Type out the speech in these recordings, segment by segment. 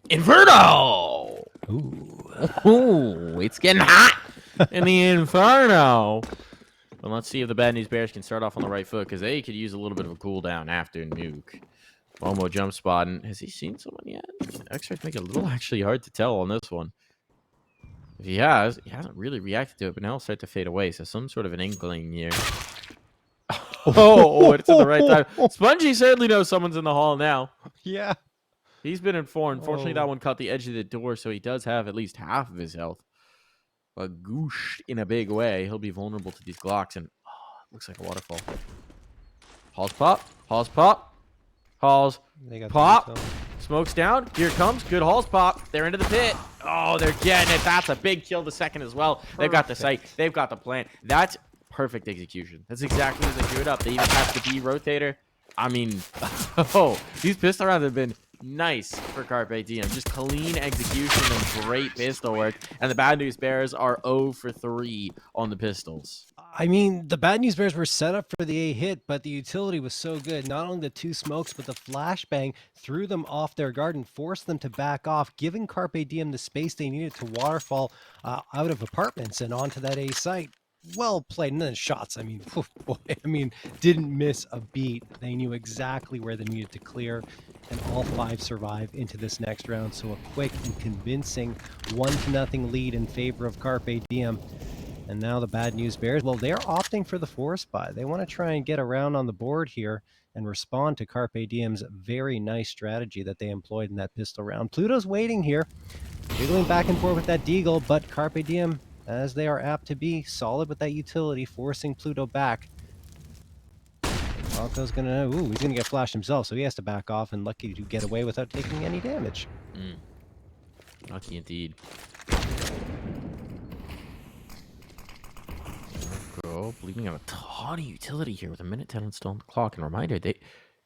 Inferno! Ooh. It's getting hot in the Inferno. But let's see if the Bad News Bears can start off on the right foot, because they could use a little bit of a cooldown after nuke. Momo jump spotting. Has he seen someone yet? X-rays make it a little actually hard to tell on this one. If he has, he hasn't really reacted to it, but now it'll start to fade away. So some sort of an inkling here. Oh, it's at the right time. Spongy certainly knows someone's in the hall now. Yeah. He's been informed. Fortunately, that one caught the edge of the door, so he does have at least half of his health. But goosh in a big way. He'll be vulnerable to these Glocks, and it looks like a waterfall. Halls pop. Halls pop. Halls pop. Smoke's down. Here it comes. Good Halls pop. They're into the pit. Oh, they're getting it. That's a big kill the second as well. Perfect. They've got the sight. They've got the plan. That's perfect execution. That's exactly as they drew it up. They even have the B rotator. I mean, these pistol rounds have been nice for Carpe Diem. Just clean execution and great pistol work. And the Bad News Bears are 0 for 3 on the pistols. I mean, the Bad News Bears were set up for the A hit, but the utility was so good. Not only the 2 smokes, but the flashbang threw them off their guard and forced them to back off, giving Carpe Diem the space they needed to waterfall out of apartments and onto that A site. Well played. And then shots, I mean, didn't miss a beat. They knew exactly where they needed to clear, and all 5 survive into this next round. So a quick and convincing 1-0 lead in favor of Carpe Diem. And now the Bad News Bears, well, they're opting for the force buy. They want to try and get around on the board here and respond to Carpe Diem's very nice strategy that they employed in that pistol round. Pluto's waiting here, jiggling back and forth with that deagle, but Carpe Diem, as they are apt to be, solid with that utility, forcing Pluto back. Falco's gonna, he's gonna get flashed himself, so he has to back off, and lucky to get away without taking any damage. Lucky indeed. Girl, bleeding out a ton of utility here with a minute 10 still on the clock. And reminder, they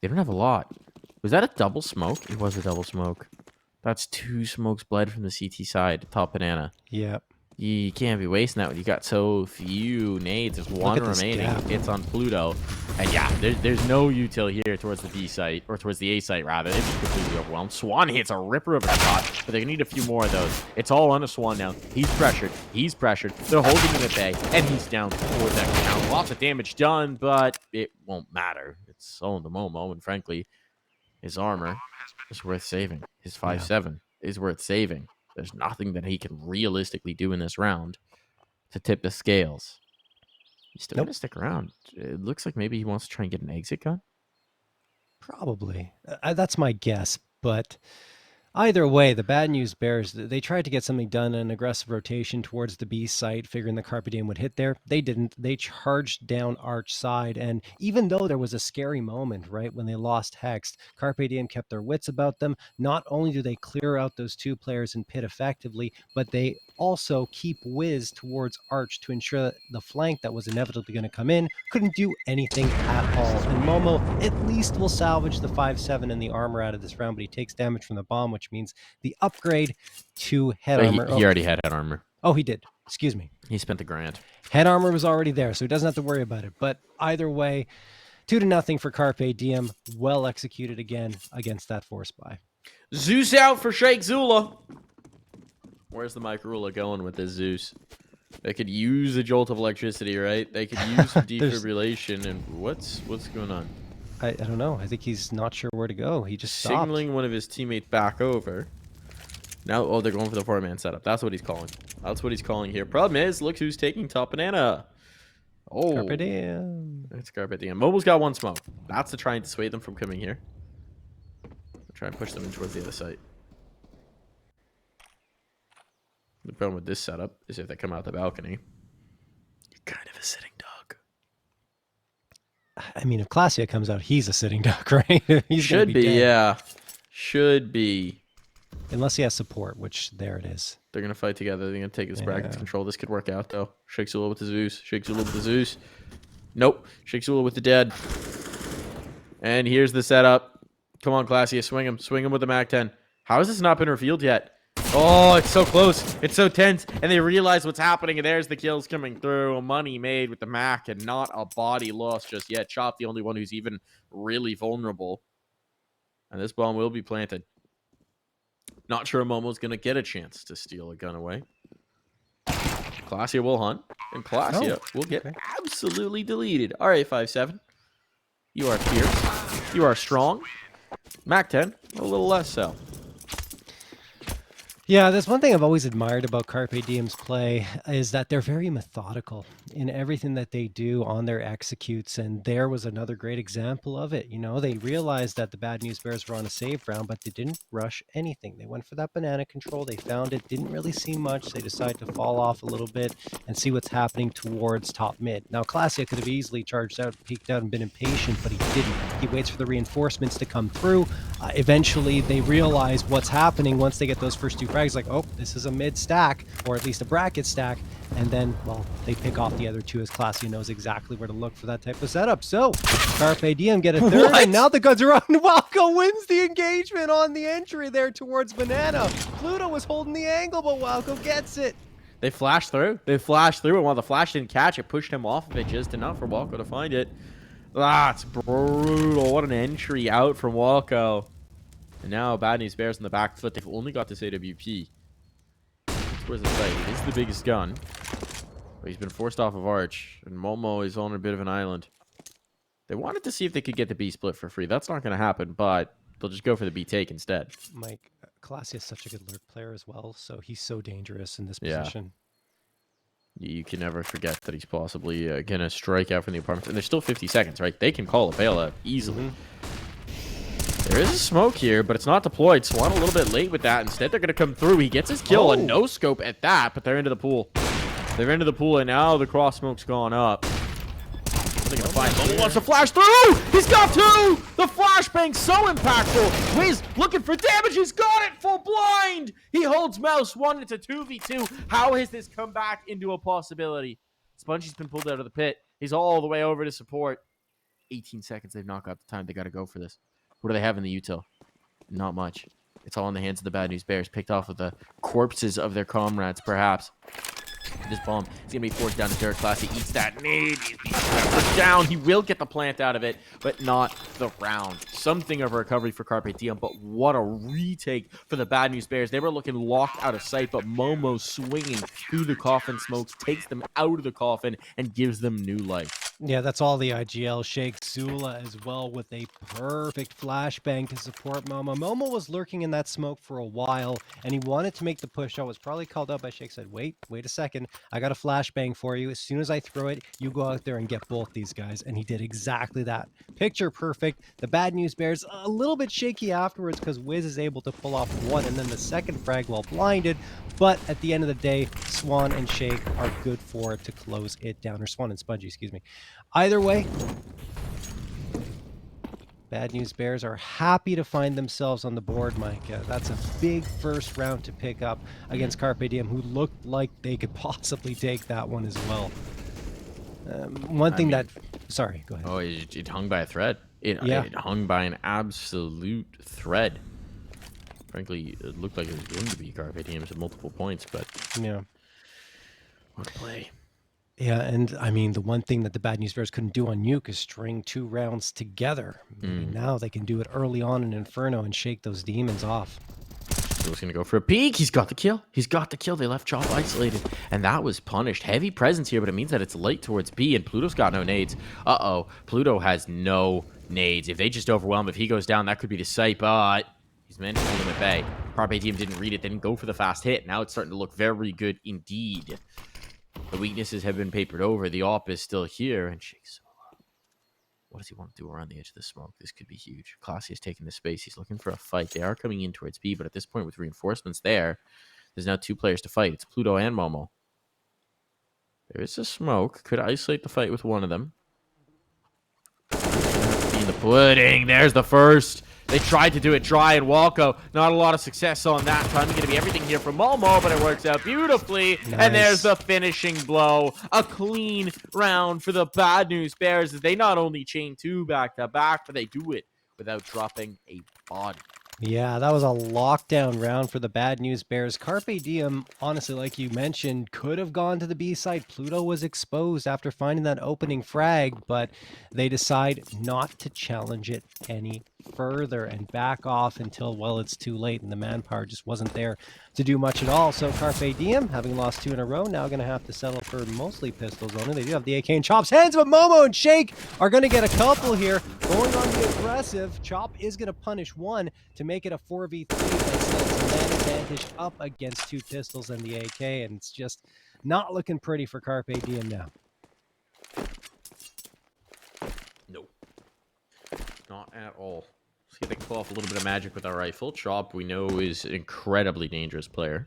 don't have a lot. Was that a double smoke? It was a double smoke. That's 2 smokes bled from the CT side, top banana. Yeah. You can't be wasting that when you got so few nades. There's 1 remaining. It's on Pluto. And yeah, there's no util here towards the B site, or towards the A site, rather. It's completely overwhelmed. Swan hits a ripper of a shot, but they're going to need a few more of those. It's all on a Swan now. He's pressured. He's pressured. They're holding him at bay, and he's down for that count. Lots of damage done, but it won't matter. It's all in the Momo, and frankly, his armor is worth saving. His 5.7 is worth saving. There's nothing that he can realistically do in this round to tip the scales. He's still going to stick around. It looks like maybe he wants to try and get an exit gun. Probably. That's my guess. But either way, the Bad News Bears, they tried to get something done, an aggressive rotation towards the B site, figuring the Carpe Diem would hit there. They didn't. They charged down Arch side. And even though there was a scary moment, right, when they lost Hex, Carpe Diem kept their wits about them. Not only do they clear out those 2 players in pit effectively, but they also keep whiz towards Arch to ensure that the flank that was inevitably going to come in couldn't do anything at all. And Momo at least will salvage the 5.7 and the armor out of this round, but he takes damage from the bomb, which means the upgrade to head armor. He already had head armor. Oh, he did. Excuse me. He spent the grand. Head armor was already there, so he doesn't have to worry about it. But either way, 2-0 for Carpe Diem. Well executed again against that force buy. Zeus out for Sheikh Zula. Where's the Mike Rula going with this Zeus? They could use a jolt of electricity, right? They could use some defibrillation. And what's going on? I don't know. I think he's not sure where to go. He just stopped. Signaling one of his teammates back over. Now, they're going for the 4-man setup. That's what he's calling. That's what he's calling here. Problem is, look who's taking top banana. Oh. Carpe Diem. It's Carpe Diem. Mobile's got 1 smoke. That's to try and dissuade them from coming here. Try and push them in towards the other site. The problem with this setup is if they come out the balcony, you're kind of a sitting duck. I mean, if Clasia comes out, he's a sitting duck, right? He's Should be, yeah. Should be. Unless he has support, which there it is. They're going to fight together. They're going to take this bracket control. This could work out, though. Sheikh Zula with the Zeus. Sheikh Zula with the Zeus. Nope. Sheikh Zula with the dead. And here's the setup. Come on, Clasia. Swing him. Swing him with the MAC-10. How has this not been revealed yet? Oh, it's so close. It's so tense. And they realize what's happening. And there's the kills coming through. Money made with the Mac and not a body lost just yet. Chop, the only one who's even really vulnerable. And this bomb will be planted. Not sure Momo's going to get a chance to steal a gun away. Classia will hunt, and Classia will get absolutely deleted. All right, 5-7. You are fierce. You are strong. Mac 10, a little less so. Yeah, there's one thing I've always admired about Carpe Diem's play is that they're very methodical in everything that they do on their executes, and there was another great example of it. You know, they realized that the Bad News Bears were on a save round, but they didn't rush anything. They went for that banana control. They found it, didn't really see much. They decided to fall off a little bit and see what's happening towards top mid. Now, Classia could have easily charged out, peeked out, and been impatient, but he didn't. He waits for the reinforcements to come through. Eventually, they realize what's happening once they get those first two frags, like, oh, this is a mid stack, or at least a bracket stack, and then, well, they pick off the other two as Classia knows exactly where to look for that type of setup. So, Carpe Diem get a third, and now the guns are on. Walco wins the engagement on the entry there towards Banana. Pluto was holding the angle, but Walco gets it. They flashed through. They flashed through, and while the flash didn't catch it, pushed him off of it just enough for Walco to find it. That's brutal. What an entry out from Walco. And now Bad News Bears on the back foot. They've only got this AWP. Where's the sight? It is the biggest gun. But he's been forced off of Arch. And Momo is on a bit of an island. They wanted to see if they could get the B split for free. That's not going to happen, but they'll just go for the B take instead. Mike, Classia is such a good lurk player as well, so he's so dangerous in this position. You can never forget that he's possibly going to strike out from the apartment. And there's still 50 seconds, right? They can call a bailout easily. There is a smoke here, but it's not deployed. Swan a little bit late with that. Instead, they're going to come through. He gets his kill, a no-scope at that, but they're into the pool. They're into the pool, and now the cross smoke's gone up. They're going to find Momo wants to flash through! He's got two! The flashbang's so impactful! Wiz looking for damage. He's got it! Full blind! He holds mouse one. It's a 2v2. How has this come back into a possibility? Spongy's been pulled out of the pit. He's all the way over to support. 18 seconds. They've not got the time. They got to go for this. What do they have in the util? Not much. It's all in the hands of the Bad News Bears, picked off of the corpses of their comrades, perhaps. This bomb is going to be forced down to dirt. Classy eats that nade. He's down. He will get the plant out of it, but not the round. Something of a recovery for Carpe Diem, but what a retake for the Bad News Bears. They were looking locked out of sight, but Momo swinging through the coffin smokes, takes them out of the coffin, and gives them new life. Yeah, that's all the IGL. Shake Zula as well with a perfect flashbang to support Momo. Momo was lurking in that smoke for a while, and he wanted to make the push. I was probably called up by Shake, said, wait a second. I got a flashbang for you. As soon as I throw it, you go out there and get both these guys. And he did exactly that. Picture perfect. The Bad News Bears a little bit shaky afterwards because Wiz is able to pull off one and then the second frag while blinded. But at the end of the day, Swan and Shake are good for it to close it down. Or Swan and Spongy, excuse me. Either way, Bad News Bears are happy to find themselves on the board, Mike. That's a big first round to pick up against Carpe Diem, who looked like they could possibly take that one as well. Sorry, go ahead. Oh, it hung by a thread. It hung by an absolute thread. Frankly, it looked like it was going to be Carpe Diem at multiple points, but yeah, what a play. Yeah, and I mean, the one thing that the Bad News Bears couldn't do on Nuke is string 2 rounds together. I mean, now they can do it early on in Inferno and shake those demons off. He's going to go for a peek. He's got the kill. He's got the kill. They left Chop isolated, and that was punished. Heavy presence here, but it means that it's late towards B, and Pluto's got no nades. Uh-oh. Pluto has no nades. If they just overwhelm, if he goes down, that could be the sight, but he's managed to hold him at bay. Carpe Diem didn't read it. They didn't go for the fast hit. Now it's starting to look very good indeed. The weaknesses have been papered over. The AWP is still here, and Shake Zula. What does he want to do around the edge of the smoke? This could be huge. Classy is taking the space. He's looking for a fight. They are coming in towards B, but at this point with reinforcements there's now 2 players to fight. It's Pluto and Momo. There is a smoke. Could isolate the fight with one of them. In the pudding. There's the first. They tried to do it dry and Walco. Not a lot of success on that. Timing going to be everything here from Momo, but it works out beautifully. Nice. And there's the finishing blow. A clean round for the Bad News Bears as they not only chain 2 back-to-back, but they do it without dropping a body. Yeah, that was a lockdown round for the Bad News Bears. Carpe Diem, honestly, like you mentioned, could have gone to the B side. Pluto was exposed after finding that opening frag, but they decide not to challenge it any further and back off until, well, it's too late and the manpower just wasn't there to do much at all. So Carpe Diem, having lost 2 in a row, now going to have to settle for mostly pistols only. They do have the AK and Chop's hands, but Momo and Shake are going to get a couple here. Going on the aggressive, Chop is going to punish one to make it a 4v3 that sets a man advantage up against 2 pistols and the AK, and it's just not looking pretty for Carpe Diem now. Nope. Not at all. See if they can pull off a little bit of magic with our rifle. Chop, we know, is an incredibly dangerous player.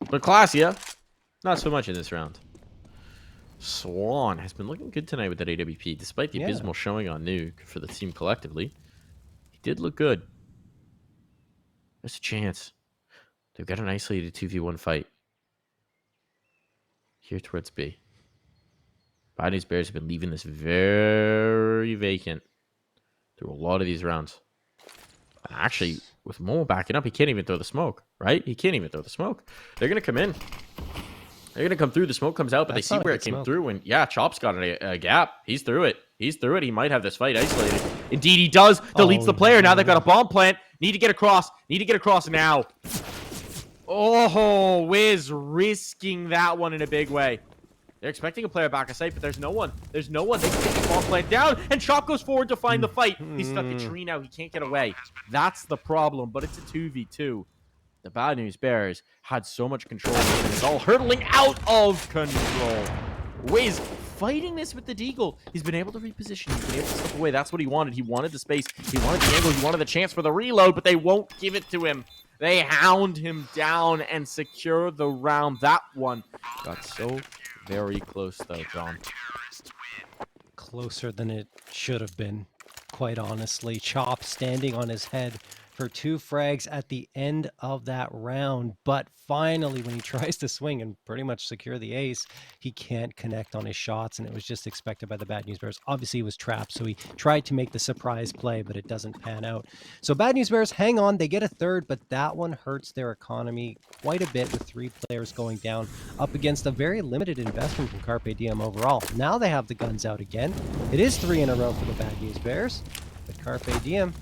But Classia, not so much in this round. Swan has been looking good tonight with that AWP, despite the abysmal showing on Nuke for the team collectively. He did look good. There's a chance. They've got an isolated 2v1 fight. Here towards B. Bad News Bears have been leaving this very vacant through a lot of these rounds. Actually, with Momo backing up, he can't even throw the smoke, right? He can't even throw the smoke. They're going to come in. They're going to come through. The smoke comes out, but they see where it came through. And yeah, Chop's got a gap. He's through it. He's through it. He might have this fight isolated. Indeed, he does. Deletes the player. Now they've got a bomb plant. Need to get across. Need to get across now. Oh, Wiz risking that one in a big way. They're expecting a player back a site, but there's no one. There's no one. They can take the bomb plant down, and Chop goes forward to find the fight. He's stuck in tree now. He can't get away. That's the problem, but it's a 2v2. The Bad News Bears had so much control, and it's all hurtling out of control. Wiz fighting this with the Deagle. He's been able to reposition. He's been able to step away. That's what he wanted. He wanted the space. He wanted the angle. He wanted the chance for the reload, but they won't give it to him. They hound him down and secure the round. That one got so very close, though, John. Closer than it should have been, quite honestly. Chop standing on his head for 2 frags at the end of that round, but finally when he tries to swing and pretty much secure the ace, he can't connect on his shots, and it was just expected by the Bad News Bears. Obviously he was trapped, so he tried to make the surprise play, but it doesn't pan out. So Bad News Bears hang on, they get a third, but that one hurts their economy quite a bit with 3 players going down up against a very limited investment from Carpe Diem overall. Now they have the guns out again. It is 3 in a row for the Bad News Bears, but Carpe Diem,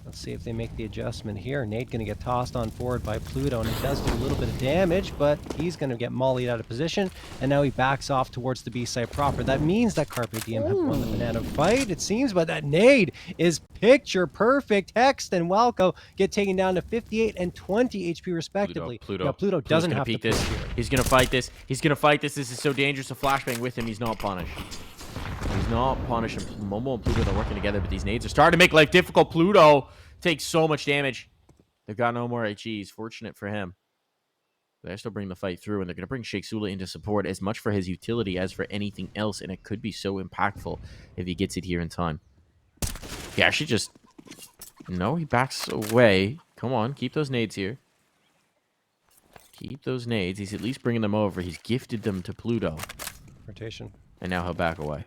let's see if they make the adjustment here. Nate going to get tossed on forward by Pluto, and it does do a little bit of damage, but he's going to get mollied out of position, and now he backs off towards the B site proper. That means that Carpe Diem have won the banana fight, it seems, but that nade is picture perfect. Hext and Walco get taken down to 58 and 20 HP respectively. Pluto. Now, Pluto doesn't have to this. He's going to fight this. He's going to fight this. This is so dangerous. A flashbang with him. He's not punished. He's not punished. Momo and Pluto are working together, but these nades are starting to make life difficult. Pluto takes so much damage. They've got no more HEs. Fortunate for him. They're still bringing the fight through, and they're going to bring Sheikh Sula into support as much for his utility as for anything else, and it could be so impactful if he gets it here in time. He actually just... No, he backs away. Come on, keep those nades here. Keep those nades. He's at least bringing them over. He's gifted them to Pluto. Rotation. And now he'll back away.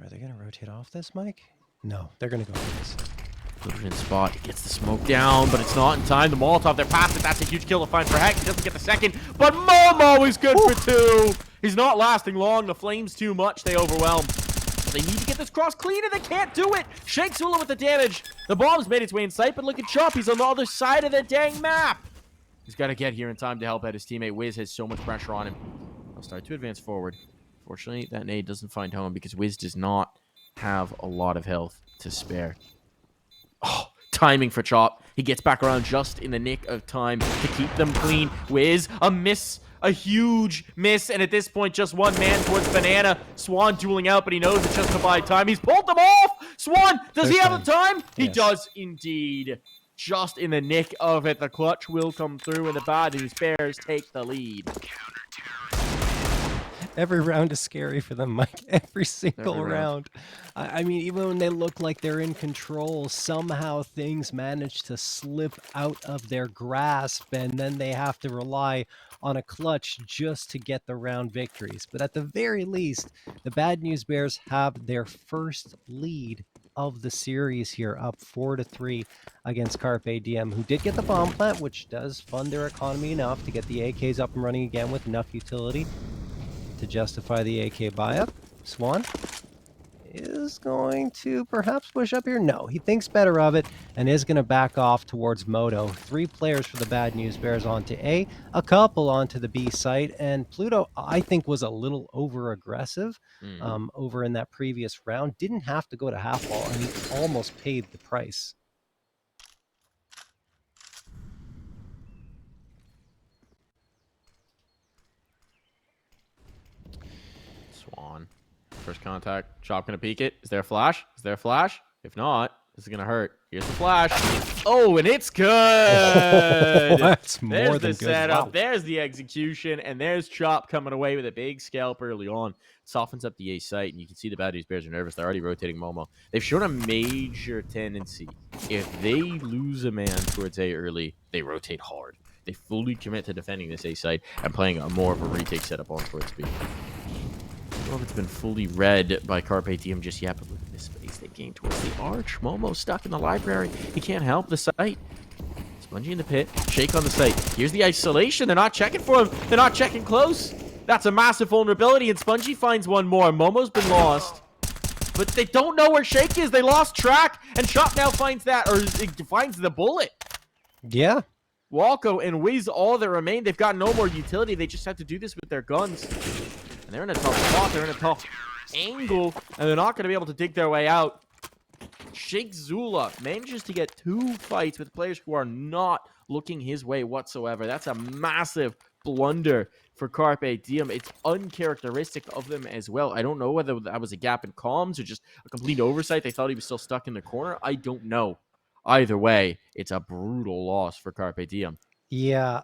Are they going to rotate off this, Mike? No, they're going to go for this. Put it in spot. He gets the smoke down, but it's not in time. The Molotov, they're past it. That's a huge kill to find for Heck. He doesn't get the second, but Momo is good for 2. He's not lasting long. The flame's too much. They overwhelm. They need to get this cross clean, and they can't do it. Sheikh Sula with the damage. The bomb's made its way in sight, but look at Chop. He's on the other side of the dang map. He's got to get here in time to help out his teammate. Wiz has so much pressure on him. He'll start to advance forward. Fortunately, that nade doesn't find home because Wiz does not have a lot of health to spare. Oh, timing for Chop. He gets back around just in the nick of time to keep them clean. Wiz, a miss. A huge miss, and at this point, just one man towards Banana. Swan dueling out, but he knows it's just to buy time. He's pulled them off! Swan, does he have the time? He does indeed. Just in the nick of it, the clutch will come through, and the Bad News Bears take the lead. Every round is scary for them, Mike. Every single round. I mean, even when they look like they're in control, somehow things manage to slip out of their grasp, and then they have to rely on a clutch just to get the round victories. But at the very least, the Bad News Bears have their first lead of the series here, up 4-3 against Carpe Diem, who did get the bomb plant, which does fund their economy enough to get the AKs up and running again with enough utility to justify the AK buy-up. Swan is going to perhaps push up here. No, he thinks better of it and is going to back off towards Moto. 3 players for the Bad News Bears onto A, a couple onto the B site, and Pluto, I think, was a little over-aggressive over in that previous round. Didn't have to go to half wall, and he almost paid the price. Swan. First contact. Chop gonna peek it. Is there a flash? Is there a flash? If not, this is gonna hurt. Here's the flash. Oh, and it's good. That's more there's than the good. setup. Wow. There's the execution, and there's Chop coming away with a big scalp early on. Softens up the A site, and you can see the Bad News Bears are nervous. They're already rotating Momo. They've shown a major tendency. If they lose a man towards A early, they rotate hard. They fully commit to defending this A site and playing a more of a retake setup on towards B. I don't know if it's been fully read by Carpe Diem just yet, but look at this space they gained towards the arch. Momo stuck in the library. He can't help the site. Spongy in the pit. Shake on the site. Here's the isolation. They're not checking for him. They're not checking close. That's a massive vulnerability, and Spongy finds one more. Momo's been lost. But they don't know where Shake is. They lost track, and Chop now finds that, or finds the bullet. Yeah. Walko and Wiz, all that remain. They've got no more utility. They just have to do this with their guns. And they're in a tough spot. They're in a tough angle, and they're not going to be able to dig their way out. Sheikh Zula manages to get 2 fights with players who are not looking his way whatsoever. That's a massive blunder for Carpe Diem. It's uncharacteristic of them as well. I don't know whether that was a gap in comms or just a complete oversight. They thought he was still stuck in the corner. I don't know. Either way, it's a brutal loss for Carpe Diem. Yeah,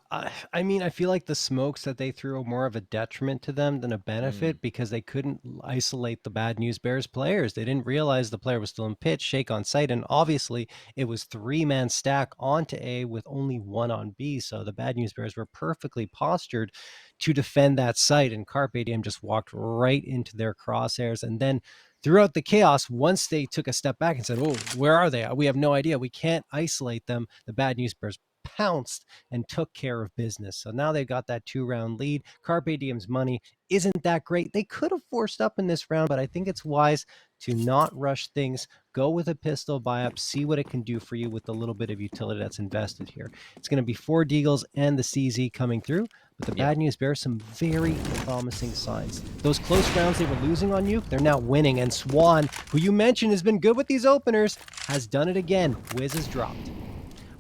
I mean, I feel like the smokes that they threw are more of a detriment to them than a benefit because they couldn't isolate the Bad News Bears players. They didn't realize the player was still in pitch, Shake on site, and obviously it was 3-man stack onto A with only 1 on B, so the Bad News Bears were perfectly postured to defend that site, and Carpe Diem just walked right into their crosshairs, and then throughout the chaos, once they took a step back and said, oh, where are they? We have no idea. We can't isolate them. The Bad News Bears pounced and took care of business. So now they've got that 2-round lead. Carpe Diem's money isn't that great. They could have forced up in this round, but I think it's wise to not rush things. Go with a pistol buy-up, see what it can do for you with the little bit of utility that's invested here. It's going to be 4 Deagles and the CZ coming through, but the Bad News Bears some very promising signs. Those close rounds they were losing on you, they're now winning, and Swan, who you mentioned has been good with these openers, has done it again. Wiz is dropped.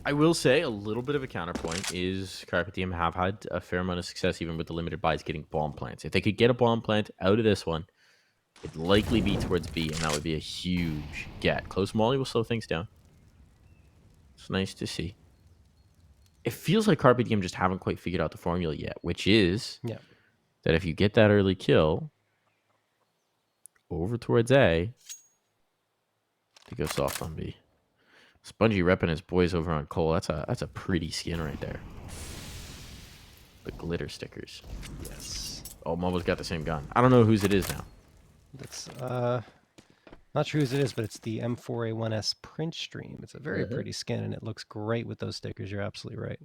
I will say a little bit of a counterpoint is Carpe Diem have had a fair amount of success even with the limited buys getting bomb plants. If they could get a bomb plant out of this one, it'd likely be towards B, and that would be a huge get. Close molly will slow things down. It's nice to see. It feels like Carpe Diem just haven't quite figured out the formula yet, which is that if you get that early kill over towards A, they go soft on B. Spongy repping his boys over on Cole. That's a pretty skin right there. The glitter stickers. Yes. Oh, Momo's got the same gun. I don't know whose it is now. That's not sure whose it is, but it's the M4A1S print stream. It's a very pretty skin, and it looks great with those stickers. You're absolutely right.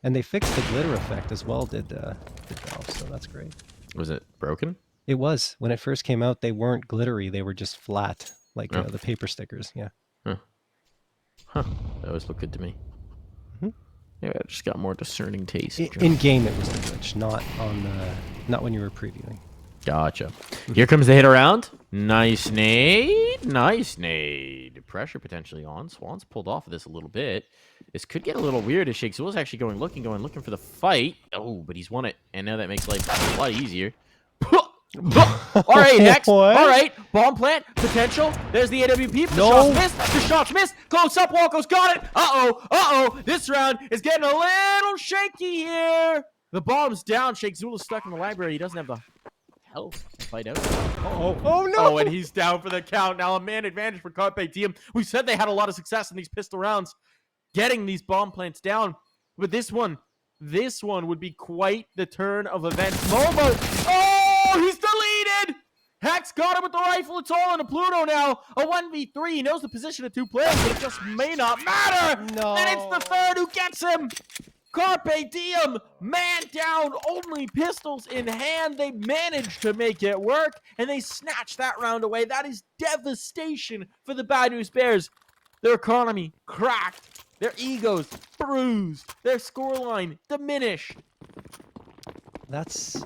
And they fixed the glitter effect as well, did Valve, so that's great. Was it broken? It was. When it first came out, they weren't glittery. They were just flat, like the paper stickers. Yeah. Huh. That always looked good to me. Yeah, I just got more discerning taste. In game, it was the glitch, not when you were previewing. Gotcha. Here comes the hit around. Nice nade. Nice nade. Pressure potentially on. Swan's pulled off of this a little bit. This could get a little weird as Shake Zula's actually going looking for the fight. Oh, but he's won it. And now that makes life a lot easier. All right, Hex. All right. Bomb plant. Potential. There's the AWP. The shot's missed. The shot's missed. Close up. Walko's got it. Uh-oh. Uh-oh. This round is getting a little shaky here. The bomb's down. Shake Zula's stuck in the library. He doesn't have the health to fight out. Oh no. Oh, and he's down for the count. Now a man advantage for Carpe Diem. We said they had a lot of success in these pistol rounds, getting these bomb plants down. But this one would be quite the turn of events. Momo. Oh, he's deleted. Hex got him with the rifle. It's all on a Pluto now. A 1v3. He knows the position of 2 players, but it just may not matter. No. And it's the third who gets him. Carpe Diem, man down, only pistols in hand. They managed to make it work, and they snatched that round away. That is devastation for the Bad News Bears. Their economy cracked. Their egos bruised. Their scoreline diminished. That's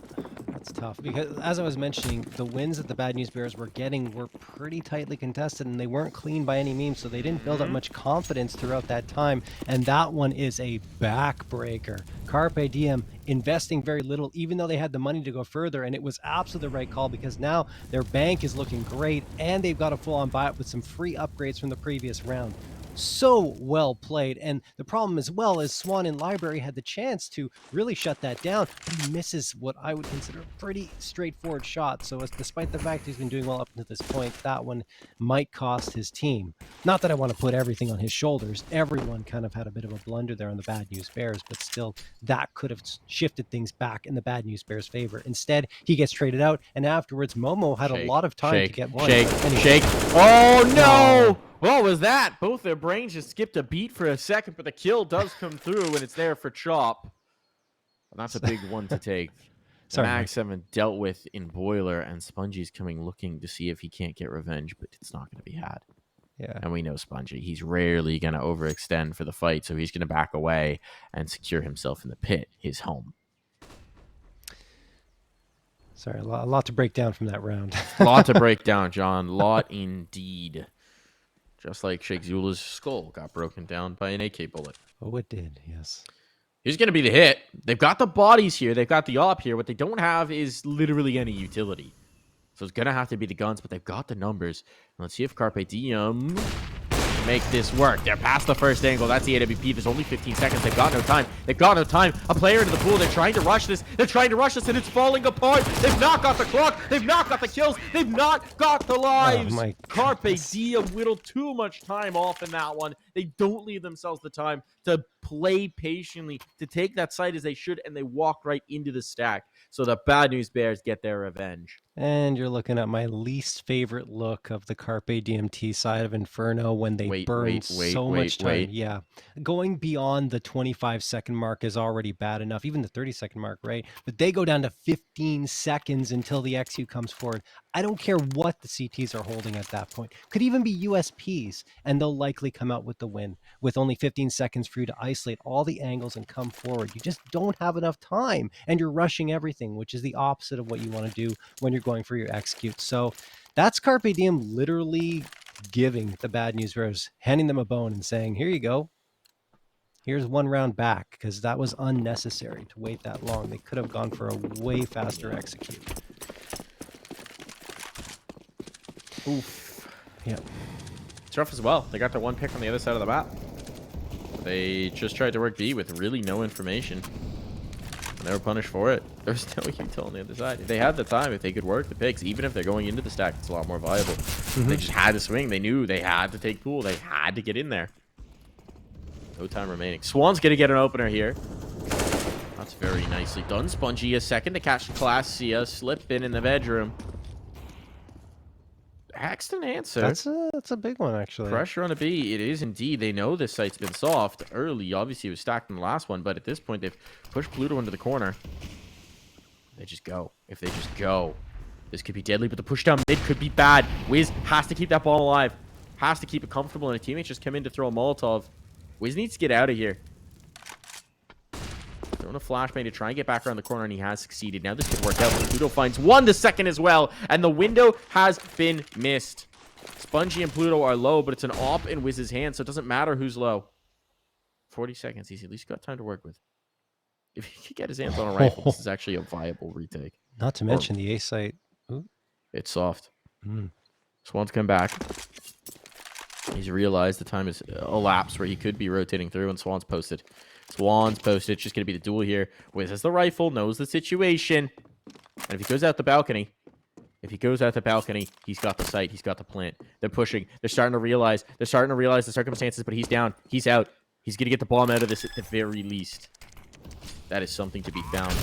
tough, because as I was mentioning, the wins that the Bad News Bears were getting were pretty tightly contested, and they weren't clean by any means, so they didn't build up much confidence throughout that time, and that one is a backbreaker. Carpe Diem investing very little, even though they had the money to go further, and it was absolutely the right call, because now their bank is looking great, and they've got a full-on buyout with some free upgrades from the previous round. So well played. And the problem as well is Swan in Library had the chance to really shut that down, but he misses what I would consider a pretty straightforward shot. So despite the fact he's been doing well up to this point, that one might cost his team. Not that I want to put everything on his shoulders. Everyone kind of had a bit of a blunder there on the Bad News Bears, but still that could have shifted things back in the Bad News Bears' favor. Instead, he gets traded out, and afterwards Momo had a lot of time to get one. Shake. Oh no! What was that? Both their brains just skipped a beat for a second, but the kill does come through, and it's there for Chop. And that's a big one to take. Sorry, Mag 7 dealt with in Boiler, and Spongy's coming looking to see if he can't get revenge, but it's not going to be had. Yeah. And we know Spongy. He's rarely going to overextend for the fight, so he's going to back away and secure himself in the pit, his home. Sorry, a lot to break down from that round. A lot to break down, John. Lot indeed. Just like Sheikh Zula's skull got broken down by an AK bullet. Oh, it did, yes. He's going to be the hit. They've got the bodies here. They've got the op here. What they don't have is literally any utility. So it's going to have to be the guns, but they've got the numbers. And let's see if Carpe Diem can make this work. They're past the first angle. That's the AWP. There's only 15 seconds. They've got no time. They've got no time. A player into the pool. They're trying to rush this. They're trying to rush this, and it's falling apart. They've not got the clock. They've not got the kills. They've not got the lives. Oh, Carpe Diem whittled too much time off in that one. They don't leave themselves the time to play patiently, to take that site as they should, and they walk right into the stack. So the Bad News Bears get their revenge. And you're looking at my least favorite look of the Carpe DMT side of Inferno when they burn so much time. Yeah. Going beyond the 25-second mark is already bad enough, even the 30-second mark, right? But they go down to 15 seconds until the XU comes forward. I don't care what the CTs are holding at that point. Could even be USPs, and they'll likely come out with the win with only 15 seconds for you to isolate all the angles and come forward. You just don't have enough time, and you're rushing everything, which is the opposite of what you want to do when you're going for your execute. So that's Carpe Diem literally giving the Bad News Bears, handing them a bone and saying, here you go. Here's one round back, because that was unnecessary to wait that long. They could have gone for a way faster execute. Oof. Yeah. It's rough as well. They got their one pick on the other side of the map. They just tried to work B with really no information. And they were punished for it. There's no util on the other side. If they had the time, if they could work the picks, even if they're going into the stack, it's a lot more viable. They just had to swing. They knew they had to take pool. They had to get in there. No time remaining. Swan's going to get an opener here. That's very nicely done. Spongy a second to catch Class C. Slip in the bedroom. Hexton answer. That's a big one, actually. Pressure on a B. It is indeed. They know this site's been soft early. Obviously, it was stacked in the last one, but at this point, they've pushed Pluto into the corner. They just go. If they just go, this could be deadly, but the push down mid could be bad. Wiz has to keep that bomb alive. Has to keep it comfortable, and a teammate just come in to throw a Molotov. Wiz needs to get out of here. Throwing a flashbang to try and get back around the corner, and he has succeeded. Now this could work out. Pluto finds one the second as well, and the window has been missed. Spongy and Pluto are low, but it's an op in Wiz's hand, so it doesn't matter who's low. 40 seconds. He's at least got time to work with. If he could get his hands on a rifle, this is actually a viable retake. Not to mention the A site. Ooh. It's soft. Swan's come back. He's realized the time has elapsed where he could be rotating through, and Swan's posted. Swan's posted. It's just going to be the duel here. Wiz has the rifle, knows the situation. And if he goes out the balcony, he's got the sight. He's got the plant. They're pushing. They're starting to realize the circumstances, but he's down. He's out. He's going to get the bomb out of this at the very least. That is something to be found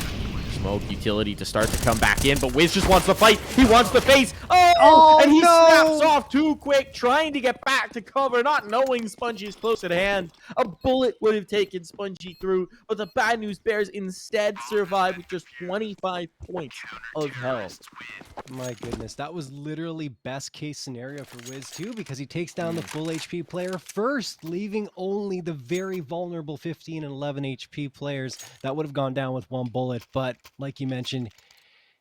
smoke. Utility to start to come back in, but Wiz just wants to fight. He wants the face. Oh, and he no! snaps off too quick, trying to get back to cover, not knowing Spongy is close at hand. A bullet would have taken Spongy through, but the Bad News Bears instead survive with just 25 points of health. My goodness, that was literally best case scenario for Wiz too, because he takes down the full HP player first, leaving only the very vulnerable 15 and 11 HP players that would have gone down with one bullet. But like you mentioned,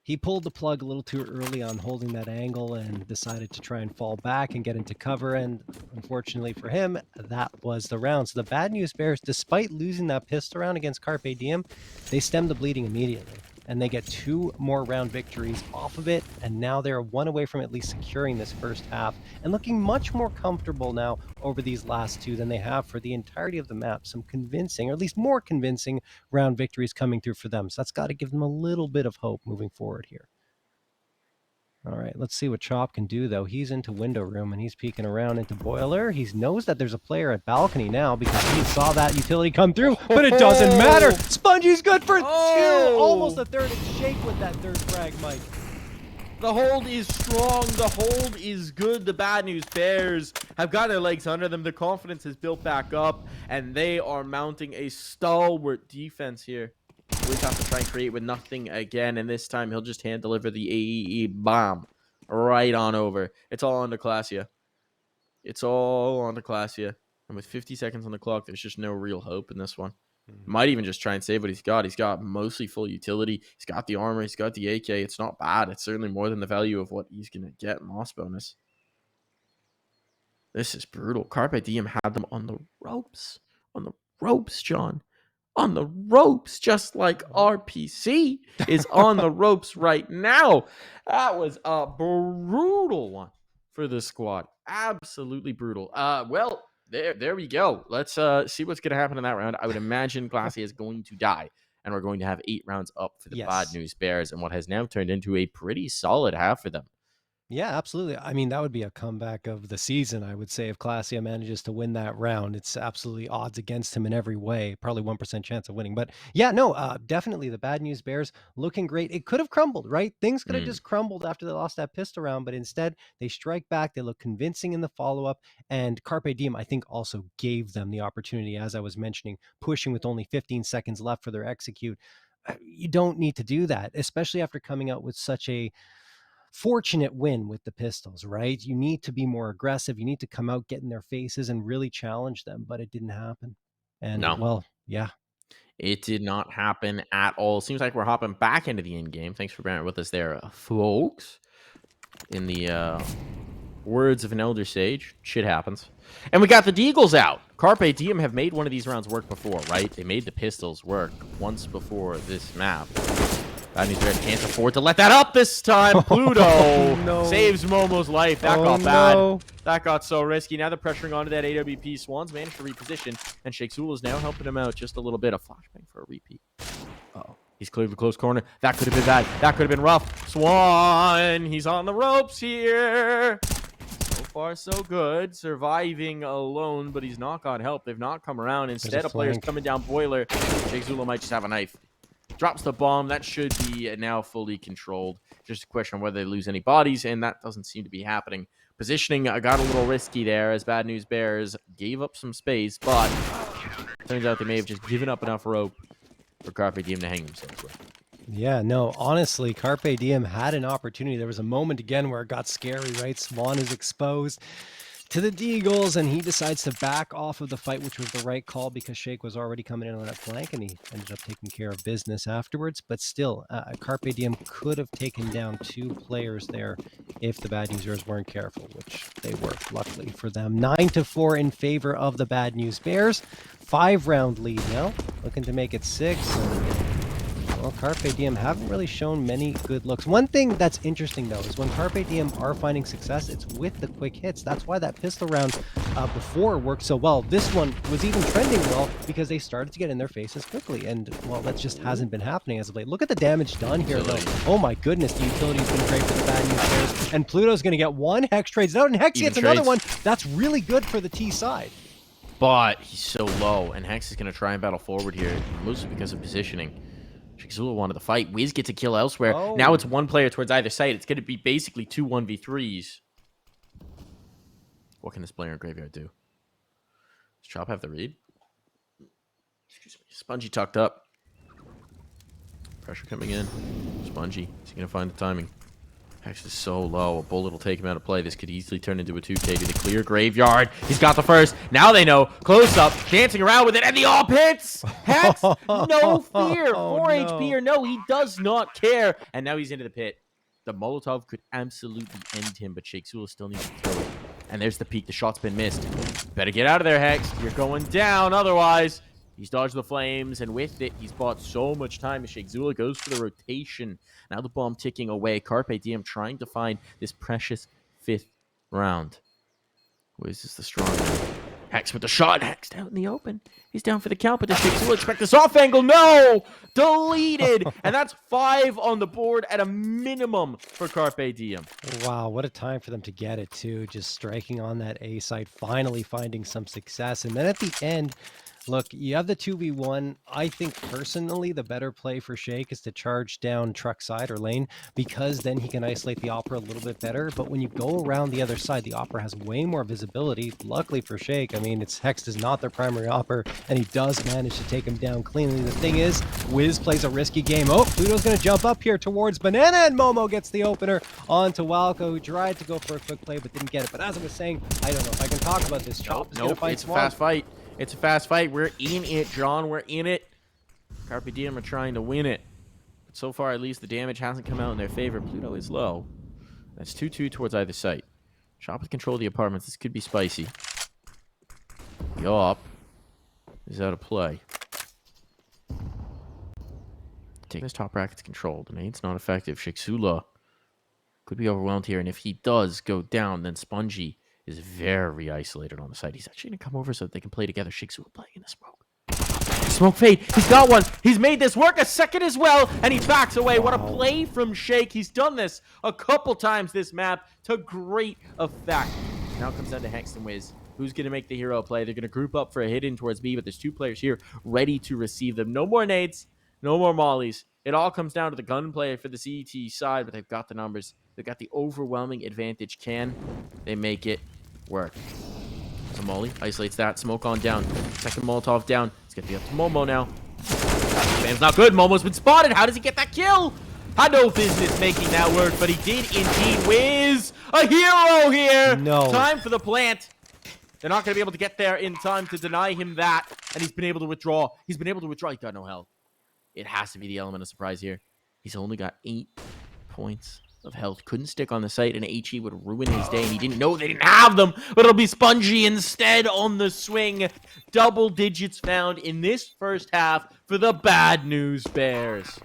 he pulled the plug a little too early on holding that angle and decided to try and fall back and get into cover. And unfortunately for him, that was the round. So the Bad News Bears, despite losing that pistol round against Carpe Diem, they stemmed the bleeding immediately. And they get 2 more round victories off of it. And now they're 1 away from at least securing this first half and looking much more comfortable now over these last 2 than they have for the entirety of the map. Some convincing, or at least more convincing, round victories coming through for them. So that's got to give them a little bit of hope moving forward here. All right, let's see what Chop can do, though. He's into window room, and he's peeking around into boiler. He knows that there's a player at balcony now because he saw that utility come through, but it doesn't matter. Spongy's good for 2. Almost a third. It's Shake with that third frag, Mike. The hold is strong. The hold is good. The Bad News Bears have got their legs under them. Their confidence has built back up, and they are mounting a stalwart defense here. We have to try and create with nothing again, and this time he'll just hand deliver the AEE bomb right on over. It's all on to Classia. It's all on to Classia. And with 50 seconds on the clock, there's just no real hope in this one. Might even just try and save what he's got. He's got mostly full utility. He's got the armor. He's got the AK. It's not bad. It's certainly more than the value of what he's going to get in loss bonus. This is brutal. Carpe Diem had them on the ropes. On the ropes, John. On the ropes, just like RPC is on the ropes right now. That was a brutal one for the squad. Absolutely brutal. Well, there we go. Let's see what's going to happen in that round. I would imagine Glassy is going to die, and we're going to have 8 rounds up for the Bad News Bears, and what has now turned into a pretty solid half for them. Yeah, absolutely. I mean, that would be a comeback of the season, I would say, if Classia manages to win that round. It's absolutely odds against him in every way. Probably 1% chance of winning. But yeah, no, definitely the Bad News Bears looking great. It could have crumbled, right? Things could have just crumbled after they lost that pistol round, but instead they strike back. They look convincing in the follow-up. And Carpe Diem, I think, also gave them the opportunity, as I was mentioning, pushing with only 15 seconds left for their execute. You don't need to do that, especially after coming out with such a fortunate win with the pistols, right? You need to be more aggressive. You need to come out, get in their faces, and really challenge them. But it didn't happen. And well, yeah. It did not happen at all. Seems like we're hopping back into the end game. Thanks for bearing with us there, folks. In the words of an elder sage, shit happens. And we got the Deagles out. Carpe Diem have made one of these rounds work before, right? They made the pistols work once before this map. Bad News Bears can't afford to let that up this time. Pluto saves Momo's life. That got bad. That got so risky. Now they're pressuring onto that AWP. Swans managed to reposition, and Shake Zul is now helping him out just a little bit. A flashbang for a repeat. Uh-oh. He's cleared the close corner. That could have been bad. That could have been rough. Swan, he's on the ropes here. So far, so good. Surviving alone, but he's not got help. They've not come around. Instead, a player's coming down boiler. Shake Zula might just have a knife. Drops the bomb. That should be now fully controlled. Just a question of whether they lose any bodies, and that doesn't seem to be happening. Positioning got a little risky there as Bad News Bears gave up some space, but turns out they may have just given up enough rope for Carpe Diem to hang themselves with. Yeah, no, honestly, Carpe Diem had an opportunity. There was a moment again where it got scary, right? Swan is exposed to the Deagles, and he decides to back off of the fight, which was the right call because Shake was already coming in on that flank, and he ended up taking care of business afterwards. But still, Carpe Diem could have taken down 2 players there if the Bad News Bears weren't careful, which they were, luckily for them. 9-4 in favor of the Bad News Bears. 5-round lead now, looking to make it 6. Well, Carpe Diem haven't really shown many good looks. One thing that's interesting, though, is when Carpe Diem are finding success, it's with the quick hits. That's why that pistol round before worked so well. This one was even trending well because they started to get in their faces quickly. And, well, that just hasn't been happening as of late. Look at the damage done here, though. Oh, my goodness. The utility's been great for the Bad News Bears. And Pluto's going to get 1. Hex trades out, and Hex gets another one. That's really good for the T side. But he's so low, and Hex is going to try and battle forward here, mostly because of positioning. Shake wanted to fight. Wiz gets a kill elsewhere. Oh. Now it's one player towards either side. It's going to be basically 2 1v3s. What can this player in Graveyard do? Does Chop have the read? Excuse me. Spongy tucked up. Pressure coming in. Spongy. Is he going to find the timing? Hex is so low. A bullet will take him out of play. This could easily turn into a 2K to the clear Graveyard. He's got the first. Now they know. Close up. Dancing around with it. And the all hits. Hex. No fear. 4 HP or no. He does not care. And now he's into the pit. The Molotov could absolutely end him. But Shake Zula still needs to throw it. And there's the peak. The shot's been missed. Better get out of there, Hex. You're going down otherwise. He's dodged the flames, and with it, he's bought so much time as Shake Zula goes for the rotation. Now the bomb ticking away. Carpe Diem trying to find this precious 5th round. Wiz is the strong man. Hex with the shot. Hex out in the open. He's down for the count, but does Shake Zula expect this off angle? No! Deleted! And that's 5 on the board at a minimum for Carpe Diem. Wow, what a time for them to get it, too. Just striking on that A side, finally finding some success. And then at the end, look, you have the 2v1. I think personally the better play for Shake is to charge down truck side or lane, because then he can isolate the Opera a little bit better. But when you go around the other side, the Opera has way more visibility. Luckily for Shake, I mean, it's Hex is not their primary Opera, and he does manage to take him down cleanly. The thing is, Wiz plays a risky game. Oh, Pluto's going to jump up here towards Banana, and Momo gets the opener onto Walco, who tried to go for a quick play but didn't get it. But as I was saying, I don't know if I can talk about this. Chop is going to fight it's a fast fight. It's a fast fight. We're in it, John. We're in it. Carpe Diem are trying to win it. But so far, at least, the damage hasn't come out in their favor. Pluto is low. That's 2-2 towards either site. Chop with control of the apartments. This could be spicy. Yup. Is out of play. Taking his top bracket's controlled. And it's not effective. Shake Zula could be overwhelmed here. And if he does go down, then Spongy is very isolated on the side. He's actually going to come over so that they can play together. Shake Zula playing in the smoke. Smoke fade. He's got one. He's made this work a second as well, and he backs away. What a play from Shake. He's done this a couple times this map to great effect. Now it comes down to Hex and Wiz. Who's going to make the hero play? They're going to group up for a hit in towards B, but there's 2 players here ready to receive them. No more nades. No more mollies. It all comes down to the gunplay for the CET side, but they've got the numbers. They've got the overwhelming advantage. Can they make it work? So Molly isolates that. Smoke on down. Second Molotov down. It's going to be up to Momo now. Spam's not good. Momo's been spotted. How does he get that kill? Had no business making that work, but he did indeed. Wiz, a hero here. No. Time for the plant. They're not going to be able to get there in time to deny him that, and he's been able to withdraw. He's been able to withdraw. He's got no health. It has to be the element of surprise here. He's only got 8 points of health. Couldn't stick on the site, and HE would ruin his day, and he didn't know they didn't have them, but it'll be Spongy instead on the swing. Double digits found in this first half for the Bad News Bears.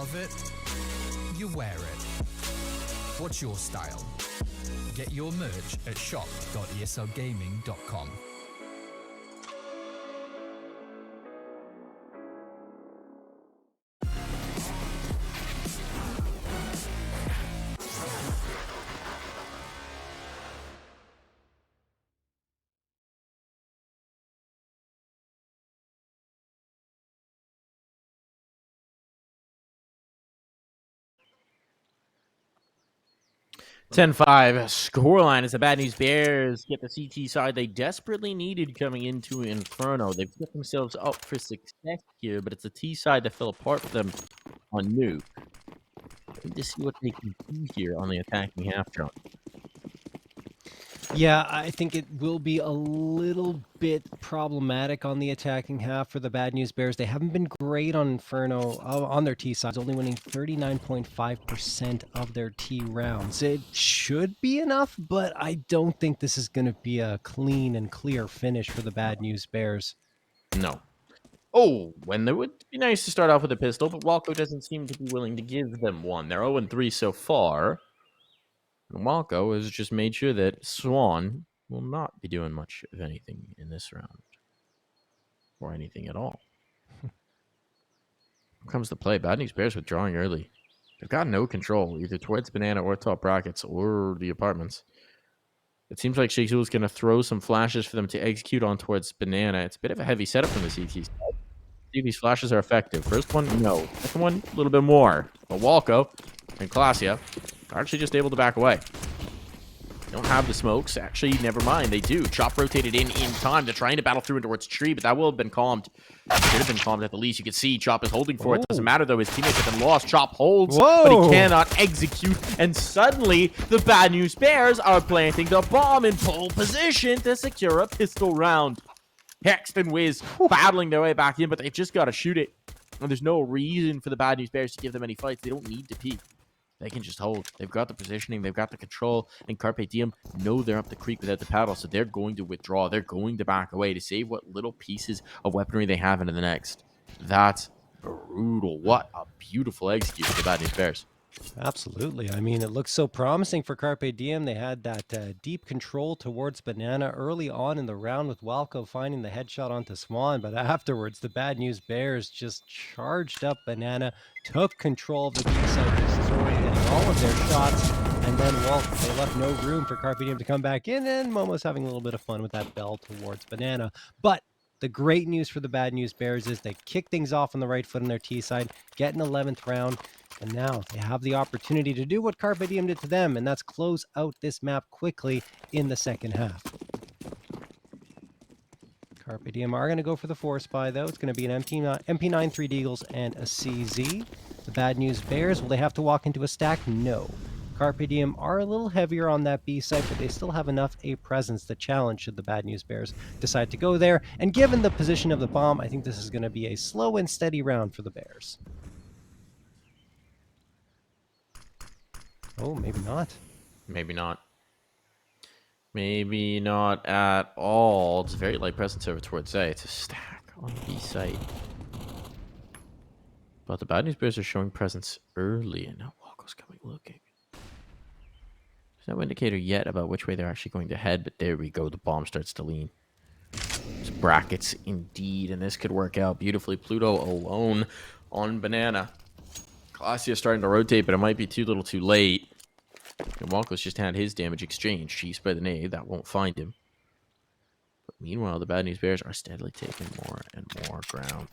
love it, you wear it. What's your style? Get your merch at shop.eslgaming.com. (10-5) scoreline as the Bad News Bears get the CT side they desperately needed coming into Inferno. They've set themselves up for success here, but it's the T side that fell apart for them on Nuke. Need to see what they can do here on the attacking half, John. Yeah, I think it will be a little bit problematic on the attacking half for the Bad News Bears. They haven't been great on Inferno on their T sides, only winning 39.5% of their T rounds. It should be enough, but I don't think this is going to be a clean and clear finish for the Bad News Bears. No. Oh, when it would be nice to start off with a pistol, but Walco doesn't seem to be willing to give them one. They're 0-3 so far. And Walco has just made sure that Swan will not be doing much of anything in this round. Or anything at all. Here comes the play. Bad News Bears withdrawing early. They've got no control, either towards Banana or top brackets or the apartments. It seems like Shake is going to throw some flashes for them to execute on towards Banana. It's a bit of a heavy setup from the CT side. See if these flashes are effective. First one, no. Second one, a little bit more. But Walco and Clasia are actually just able to back away. Don't have the smokes. Actually, never mind. They do. Chop rotated in time. They're trying to battle through towards Tree, but that will have been calmed. Should have been calmed at the least. You can see Chop is holding for it. Doesn't matter, though. His teammates have been lost. Chop holds, but he cannot execute. And suddenly, the Bad News Bears are planting the bomb in pole position to secure a pistol round. Hext and Wiz battling their way back in, but they've just got to shoot it. And there's no reason for the Bad News Bears to give them any fights. They don't need to peek. They can just hold. They've got the positioning. They've got the control. And Carpe Diem know they're up the creek without the paddle, so they're going to withdraw. They're going to back away to save what little pieces of weaponry they have into the next. That's brutal. What a beautiful execute for the Bad News Bears. Absolutely. I mean, it looks so promising for Carpe Diem. They had that deep control towards Banana early on in the round with Walco finding the headshot onto Swan. But afterwards, the Bad News Bears just charged up Banana, took control of the B side, destroyed hitting all of their shots. And then, well, they left no room for Carpe Diem to come back in. And Momo's having a little bit of fun with that bell towards Banana. But the great news for the Bad News Bears is they kick things off on the right foot on their T side, get an 11th round. And now they have the opportunity to do what Carpe Diem did to them, and that's close out this map quickly in the second half. Carpe Diem are going to go for the 4-spy, though. It's going to be an MP9 3 Deagles and a CZ. The Bad News Bears, will they have to walk into a stack? No. Carpe Diem are a little heavier on that B site, but they still have enough A presence to challenge should the Bad News Bears decide to go there. And given the position of the bomb, I think this is going to be a slow and steady round for the Bears. Oh, maybe not. Maybe not. Maybe not at all. It's a very light presence over towards A. It's a stack on B site. But the Bad News Bears are showing presence early, and now Walco's coming looking. There's no indicator yet about which way they're actually going to head, but there we go. The bomb starts to lean. It's brackets indeed, and this could work out beautifully. Pluto alone on Banana. Clasia starting to rotate, but it might be too little too late. And Walco's just had his damage exchange. Chiefs by the nade. That won't find him. But meanwhile, the Bad News Bears are steadily taking more and more ground.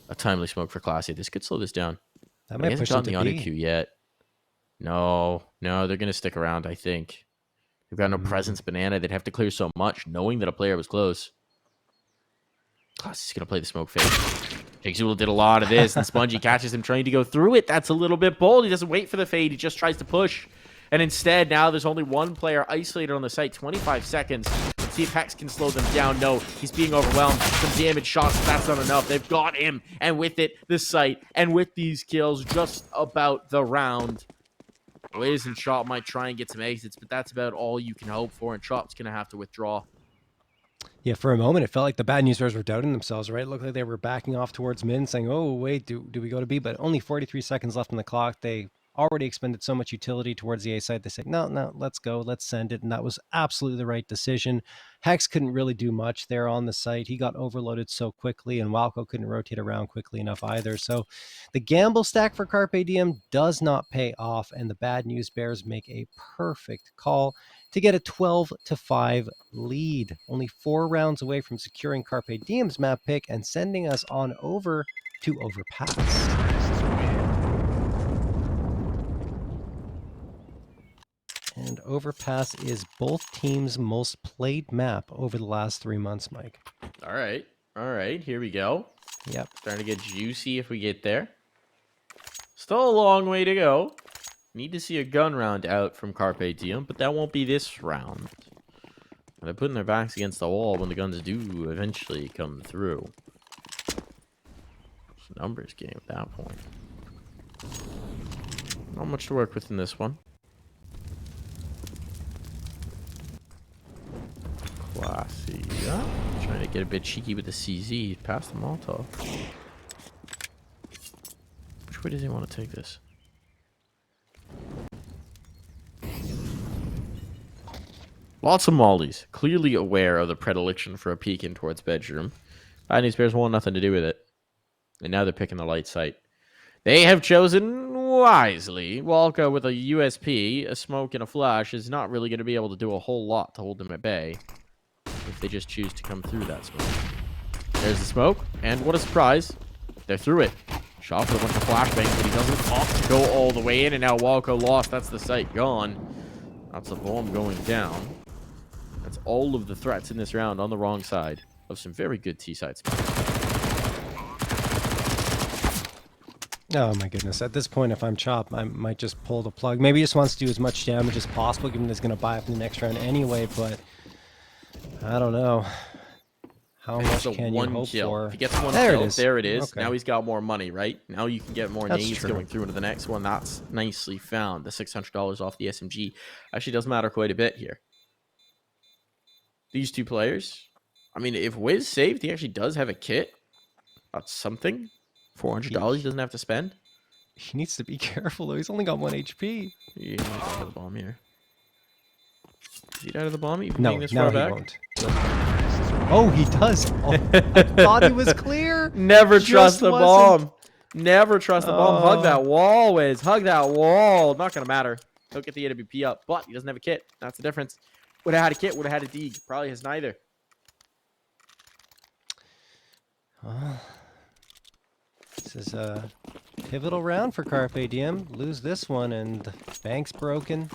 A timely smoke for Clasia. This could slow this down. That He might push hasn't them gotten to the auto B. queue yet. No, they're going to stick around, I think. They've got no presence, Banana. They'd have to clear so much, knowing that a player was close. Clasia's going to play the smoke fade. Jake Zula did a lot of this, and Spongy catches him trying to go through it. That's a little bit bold. He doesn't wait for the fade. He just tries to push. And instead, now there's only one player isolated on the site. 25 seconds. Let's see if Hex can slow them down. No, he's being overwhelmed. Some damage shots, but that's not enough. They've got him. And with it, the site. And with these kills, just about the round. Wiz and Chop might try and get some exits, but that's about all you can hope for. And Chop's going to have to withdraw. Yeah, for a moment, it felt like the bad news bears were doubting themselves, right? It looked like they were backing off towards mid and saying, oh, wait, do we go to B? But only 43 seconds left on the clock. They already expended so much utility towards the A side. They said, no, let's go. Let's send it. And that was absolutely the right decision. Hex couldn't really do much there on the site. He got overloaded so quickly, and Walco couldn't rotate around quickly enough either. So the gamble stack for Carpe Diem does not pay off, and the bad news bears make a perfect call to get a 12-5 lead, only 4 rounds away from securing Carpe Diem's map pick and sending us on over to Overpass. And Overpass is both teams' most played map over the last 3 months, Mike. All right, here we go. Yep. Starting to get juicy if we get there. Still a long way to go. Need to see a gun round out from Carpe Diem, but that won't be this round. They're putting their backs against the wall when the guns do eventually come through. It's a numbers game at that point. Not much to work with in this one. Classy. Yeah. Trying to get a bit cheeky with the CZ. Past the Molotov. Which way does he want to take this? Lots of mollies. Clearly aware of the predilection for a peek in towards bedroom. Bad news bears want nothing to do with it. And now they're picking the light sight. They have chosen wisely. Walker with a USP, a smoke, and a flash is not really going to be able to do a whole lot to hold them at bay if they just choose to come through that smoke. There's the smoke, and what a surprise. They're through it. Shot with a bunch of flashbangs, but he doesn't opt to go all the way in, and now Walker lost. That's the sight gone. That's a bomb going down. That's all of the threats in this round on the wrong side of some very good T-side spots. Oh my goodness. At this point, if I'm Chop, I might just pull the plug. Maybe he just wants to do as much damage as possible, given he's going to buy up in the next round anyway, but I don't know. How much can you hope for? If he gets one kill, there it is. Okay. Now he's got more money, right? Now you can get more nades going through into the next one. That's nicely found. The $600 off the SMG actually does matter quite a bit here. These two players, I mean, if Wiz saved, he actually does have a kit. That's something. $400 he doesn't have to spend. He needs to be careful, though. He's only got 1 HP. Yeah, he's out of the bomb here. Is he out of the bomb? Even no, being this now far he back? won't. Oh, he does. Oh, I thought he was clear. Never trust the bomb. Never trust the bomb. Hug that wall, Wiz. Hug that wall. Not going to matter. He'll get the AWP up, but he doesn't have a kit. That's the difference. Would have had a kit, would have had a Deeg. Probably has neither. This is a pivotal round for Carpe Diem. Lose this one, and bank's broken.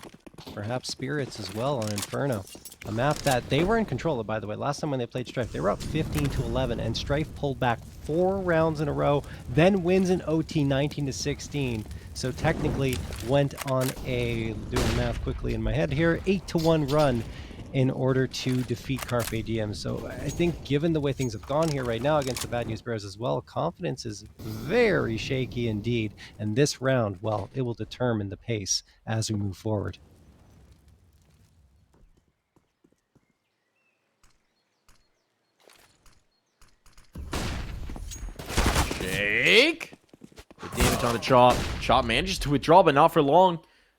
Perhaps spirits as well on Inferno. A map that they were in control of, by the way. Last time when they played Strife, they were up 15-11, and Strife pulled back 4 rounds in a row, then wins in OT 19-16. So technically went on a, doing the math quickly in my head here, 8-1 run in order to defeat Carpe Diem. So I think given the way things have gone here right now against the Bad News Bears as well, confidence is very shaky indeed. And this round, well, it will determine the pace as we move forward. Shake! Good damage on the Chop. Chop manages to withdraw, but not for long.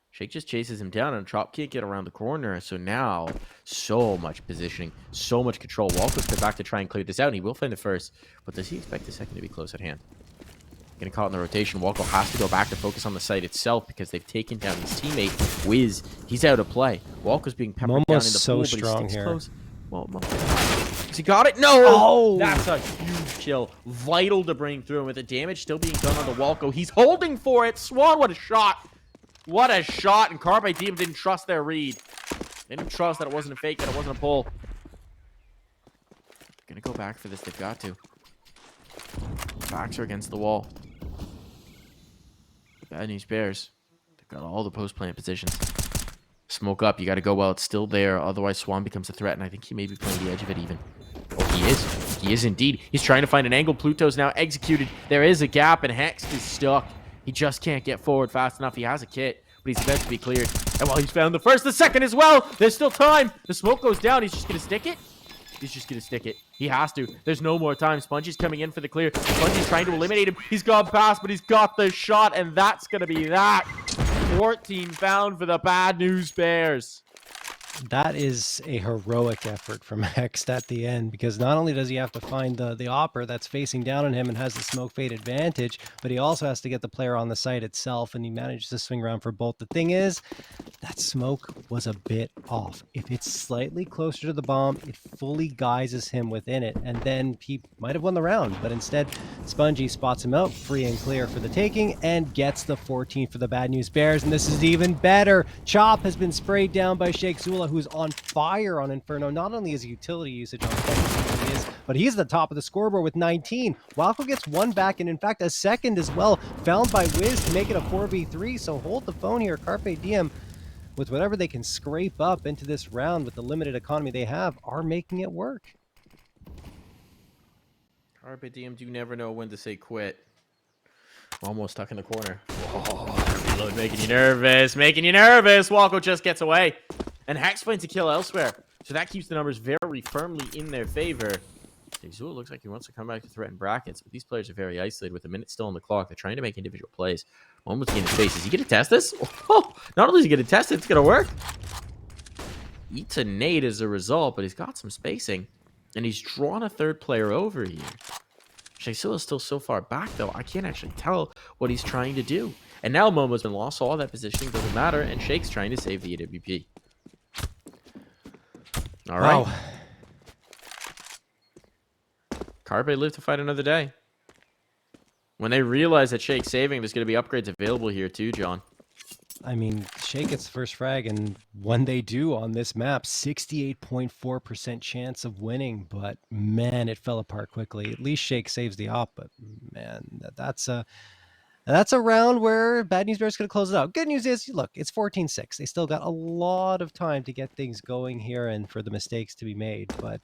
Shake just chases him down, and Chop can't get around the corner. So now, so much positioning, so much control. Walker's put back to try and clear this out, and he will find the first. But does he expect the second to be close at hand? Getting caught in the rotation. Walker has to go back to focus on the site itself because they've taken down his teammate, Wiz. He's out of play. Walker's being peppered down in the so pool, but strong he sticks here. close. Well, has he got it? No! Oh! That's a huge kill. Vital to bring through. And with the damage still being done on the Walco, he's holding for it. Swan, what a shot. What a shot. And Carpe Diem didn't trust their read. They didn't trust that it wasn't a fake, that it wasn't a pull. Gonna go back for this. They've got to. Backs are against the wall. Bad News Bears. They've got all the post-plant positions. Smoke up. You got to go while it's still there. Otherwise, Swan becomes a threat, and I think he may be playing the edge of it even. Oh, he is. He is indeed. He's trying to find an angle. Pluto's now executed. There is a gap, and Hex is stuck. He just can't get forward fast enough. He has a kit, but he's about to be cleared. And while he's found the first, the second as well. There's still time. The smoke goes down. He's just going to stick it. He's just going to stick it. He has to. There's no more time. Spongy's coming in for the clear. Spongy's trying to eliminate him. He's gone past, but he's got the shot, and that's going to be that. 14 found for the Bad News Bears. That is a heroic effort from Hext at the end, because not only does he have to find the opper that's facing down on him and has the smoke fade advantage, but he also has to get the player on the site itself, and he manages to swing around for both. The thing is, that smoke was a bit off. If it's slightly closer to the bomb, it fully guises him within it, and then he might have won the round, but instead, Spongy spots him out, free and clear for the taking, and gets the 14 for the Bad News Bears, and this is even better. Chop has been sprayed down by Sheikh Zula, who's on fire on Inferno. Not only is utility usage on he is, but he's at the top of the scoreboard with 19. Wacko gets one back, and in fact a second as well, found by Wiz to make it a 4v3. So hold the phone here, Carpe Diem, with whatever they can scrape up into this round with the limited economy they have, are making it work. Carpe Diem do never know when to say quit. Almost stuck in the corner. Oh, reload making you nervous. Making you nervous. Wacko just gets away. And Hex finds a kill elsewhere. So that keeps the numbers very firmly in their favor. Zula looks like he wants to come back to threaten brackets, but these players are very isolated with a minute still on the clock. They're trying to make individual plays. Momo's getting space. Is he going to test this? Oh, not only is he going to test it, it's going to work. Eats a nade as a result, but he's got some spacing. And he's drawn a third player over here. Shaxilla is still so far back, though. I can't actually tell what he's trying to do. And now Momo's been lost, so all that positioning doesn't matter, and Shake's trying to save the AWP. All right. Wow. Carpe live to fight another day. When they realize that Shake's saving, there's going to be upgrades available here too, John. I mean, Shake gets the first frag, and when they do on this map, 68.4% chance of winning, but man, it fell apart quickly. At least Shake saves the op, but man, that's a round where Bad News Bears could have closed it out. Good news is, look, it's 14-6. They still got a lot of time to get things going here and for the mistakes to be made, but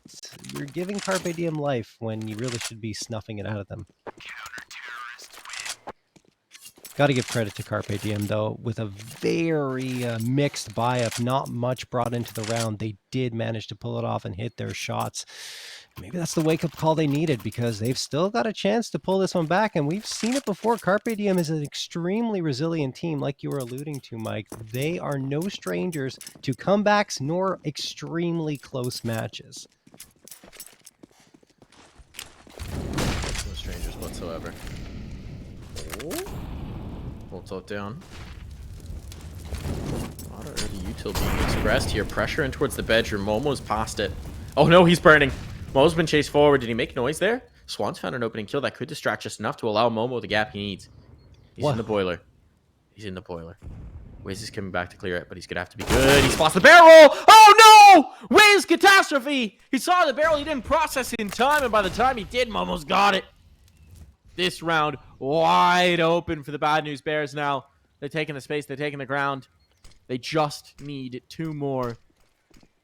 you're giving Carpe Diem life when you really should be snuffing it out of them. Got to give credit to Carpe Diem, though. With a very mixed buy-up, not much brought into the round, they did manage to pull it off and hit their shots. Maybe that's the wake-up call they needed, because they've still got a chance to pull this one back, and we've seen it before. Carpe Diem is an extremely resilient team, like you were alluding to, Mike. They are no strangers to comebacks nor extremely close matches. No strangers whatsoever. Oh. Full tilt down. A lot of early util being expressed here. Pressure in towards the bedroom. Momo's past it. Oh no, he's burning. Momo's been chased forward. Did he make noise there? Swan's found an opening kill that could distract just enough to allow Momo the gap he needs. He's in the boiler. He's in the boiler. Wiz is coming back to clear it, but he's going to have to be good. He spots the barrel. Oh no! Wiz, catastrophe! He saw the barrel. He didn't process it in time, and by the time he did, Momo's got it. This round wide open for the Bad News Bears now. They're taking the space. They're taking the ground. They just need 2 more.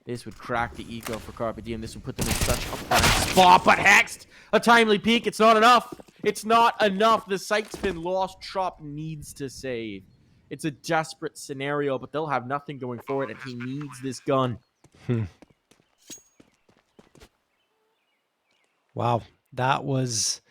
This would crack the ego for Carpe Diem. This would put them in such a prime spot. But Hexed, a timely peek. It's not enough. It's not enough. The site's been lost. Chop needs to save. It's a desperate scenario, but they'll have nothing going for it, and he needs this gun. Wow, that was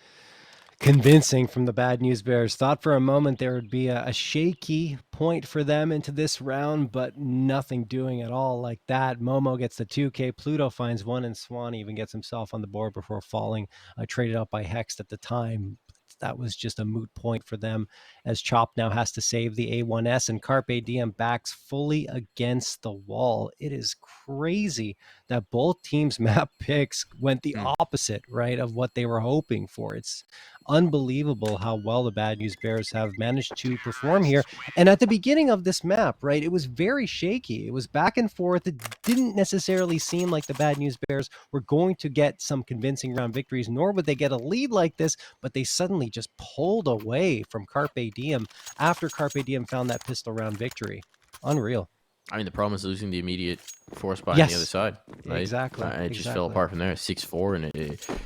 convincing from the Bad News Bears. Thought for a moment there would be a shaky point for them into this round, but nothing doing at all like that. Momo gets the 2K. Pluto finds 1, and Swan even gets himself on the board before falling, traded up by Hext at the time. That was just a moot point for them, as Chop now has to save the A1S, and Carpe Diem backs fully against the wall. It is crazy that both teams' map picks went the opposite, right, of what they were hoping for. It's unbelievable how well the Bad News Bears have managed to perform here. And at the beginning of this map, right, it was very shaky. It was back and forth. It didn't necessarily seem like the Bad News Bears were going to get some convincing round victories, nor would they get a lead like this, but they suddenly just pulled away from Carpe Diem after Carpe Diem found that pistol round victory. Unreal. I mean, the problem is losing the immediate force buy on the other side. Right? Exactly. It just fell apart from there. 6-4, and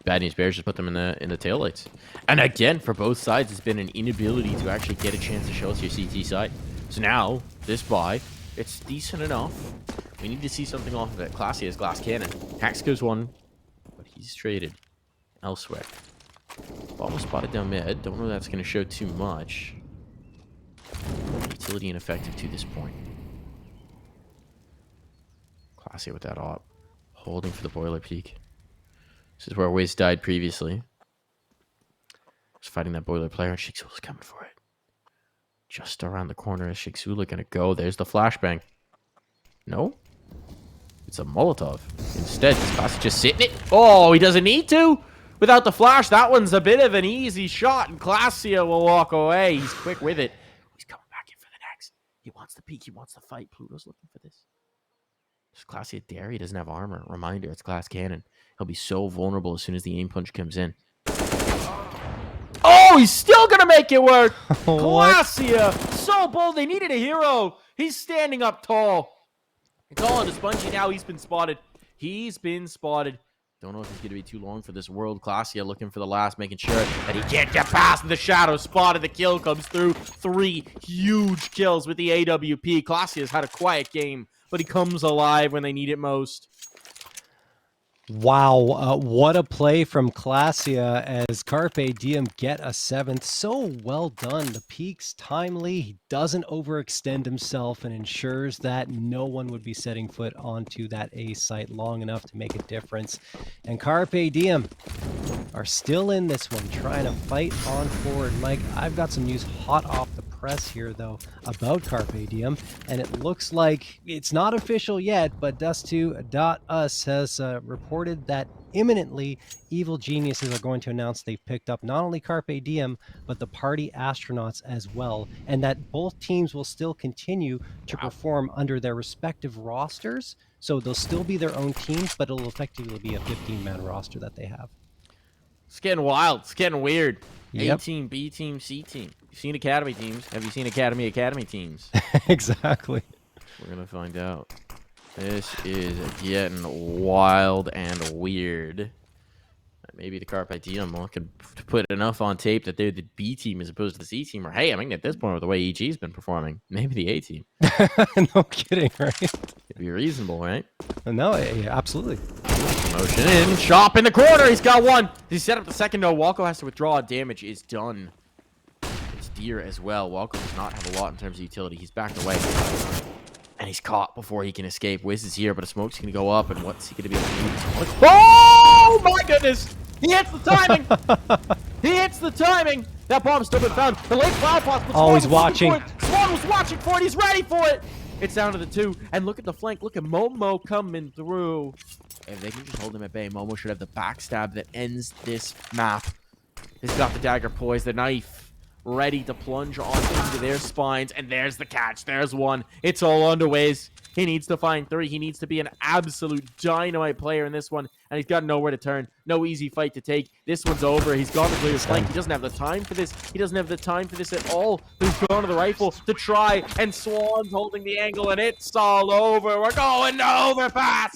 Bad News Bears just put them in the taillights. And again, for both sides, it's been an inability to actually get a chance to show us your CT side. So now, this buy, it's decent enough. We need to see something off of it. Classy has glass cannon. Hax goes one, but he's traded elsewhere. Bomb was spotted down mid. Don't know if that's going to show too much. Utility ineffective to this point. Classy with that op. Holding for the boiler peak. This is where Wiz died previously. Was fighting that boiler player, and Shigzula's coming for it. Just around the corner is Shigzula going to go. There's the flashbang. No? It's a Molotov. Instead, is Classy just sitting it? Oh, he doesn't need to! Without the flash, that one's a bit of an easy shot, and Classy will walk away. He's quick with it. He's coming back in for the next. He wants the peek. He wants the fight. Pluto's looking for this. There's Classy at dare. He doesn't have armor. Reminder, it's glass cannon. He'll be so vulnerable as soon as the aim punch comes in. Oh, he's still going to make it work. Classy, so bold. They needed a hero. He's standing up tall. It's all on to Spongy now. He's been spotted. He's been spotted. Don't know if he's going to be too long for this world. Classy looking for the last, making sure that he can't get past the shadow. Spotted. The kill comes through. 3 huge kills with the AWP. Classy has had a quiet game, but he comes alive when they need it most. Wow, what a play from Classia as Carpe Diem get a 7th. So well done. The peak's timely. He doesn't overextend himself and ensures that no one would be setting foot onto that A site long enough to make a difference. And Carpe Diem are still in this one, trying to fight on forward. Mike, I've got some news hot off the press here, though, about Carpe Diem, and it looks like it's not official yet, but Dust2.us has reported that imminently Evil Geniuses are going to announce they've picked up not only Carpe Diem, but the party astronauts as well, and that both teams will still continue to perform under their respective rosters, so they'll still be their own teams, but it'll effectively be a 15-man roster that they have. It's getting wild. It's getting weird. Yep. A team, B team, C team. You've seen Academy teams. Have you seen Academy teams? Exactly. We're going to find out. This is getting wild and weird. Maybe the Carpe Diem can put enough on tape that they're the B team as opposed to the C team. Or, hey, I mean, at this point, with the way EG's been performing, maybe the A team. No kidding, right? It'd be reasonable, right? No, yeah, absolutely. Motion in. Chop in the corner. He's got one. He set up the second. No, Walko has to withdraw. Damage is done. It's Deer as well. Walko does not have a lot in terms of utility. He's backed away. And he's caught before he can escape. Wiz is here, but a smoke's going to go up. And what's he going to be able to do? Oh, my goodness. He hits the timing. He hits the timing. That bomb's still been found. The late cloud pops. Oh, he's watching. Swan was watching for it. He's ready for it. It's down to the 2. And look at the flank. Look at Momo coming through. If they can just hold him at bay, Momo should have the backstab that ends this map. He's got the dagger poised, the knife ready to plunge on into their spines. And there's the catch. There's one. It's all under Wiz. He needs to find 3. He needs to be an absolute dynamite player in this one. And he's got nowhere to turn. No easy fight to take. This one's over. He's gone to clear his flank. He doesn't have the time for this. He doesn't have the time for this at all. He's gone to the rifle to try. And Swan's holding the angle. And it's all over. We're going to overpass.